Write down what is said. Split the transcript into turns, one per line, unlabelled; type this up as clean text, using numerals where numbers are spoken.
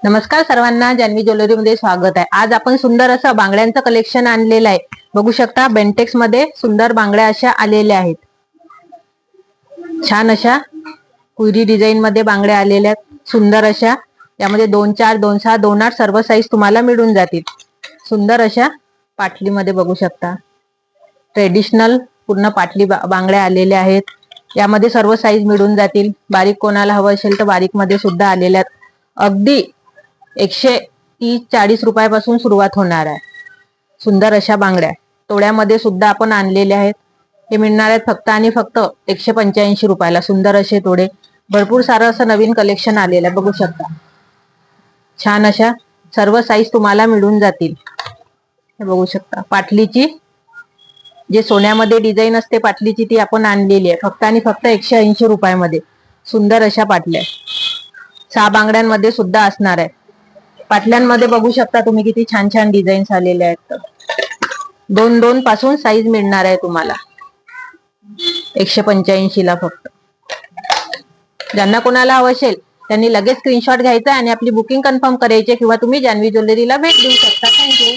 नमस्कार सर्वांना, जान्हवी ज्वेलरी मध्ये स्वागत आहे। आज आपण सुंदर असं बांगड्यांचं कलेक्शन आणलेलं आहे। बघू शकता बेंटेक्स मध्ये सुंदर बांगड्या अशा आलेल्या आहेत। छान अशा कुयरी डिझाइन मध्ये बांगड्या आलेल्या आहेत। सुंदर अशा यामध्ये 2-4, 2-6, 2-8 सर्व साईज तुम्हाला मिळून जातील। सुंदर अशा पाटली मध्ये बघू शकता ट्रेडिशनल पूर्ण पाटली बांगड्या आलेल्या आहेत। यामध्ये सर्व साईज मिळून जातील। बारीक कोणाला हवं असेल तर बारीक मध्ये सुद्धा आलेल्या आहेत। अगदी 130-40 रुपयापासून सुरुवात होणार आहे। सुंदर अशा बांगड्या तोड्यामध्ये सुद्धा आपण आणलेल्या आहेत। हे मिळणार आहेत फक्त आणि फक्त 185 रुपयाला। सुंदर असे तोडे, भरपूर सारं असं नवीन कलेक्शन आलेलं आहे। बघू शकता छान अशा सर्व साईज तुम्हाला मिळून जातील। हे बघू शकता पाटलीची जे सोन्यामध्ये डिझाइन असते पाटलीची ती आपण आणलेली आहे फक्त आणि फक्त 180 रुपयामध्ये। सुंदर अशा पाटल्या 6 बांगड्यांमध्ये सुद्धा असणार आहे। पाटल्यांमध्ये बघू शकता तुम्ही किती छान छान डिझाईन्स आलेले आहेत। 2-2 पासून साईज मिळणार आहे तुम्हाला 185 ला फक्त। ज्यांना कोणाला हवं असेल त्यांनी लगेच स्क्रीनशॉट घ्यायचा आणि आपली बुकिंग कन्फर्म करायची किंवा तुम्ही जान्हवी ज्वेलरीला भेट देऊ शकता। थँक्यू।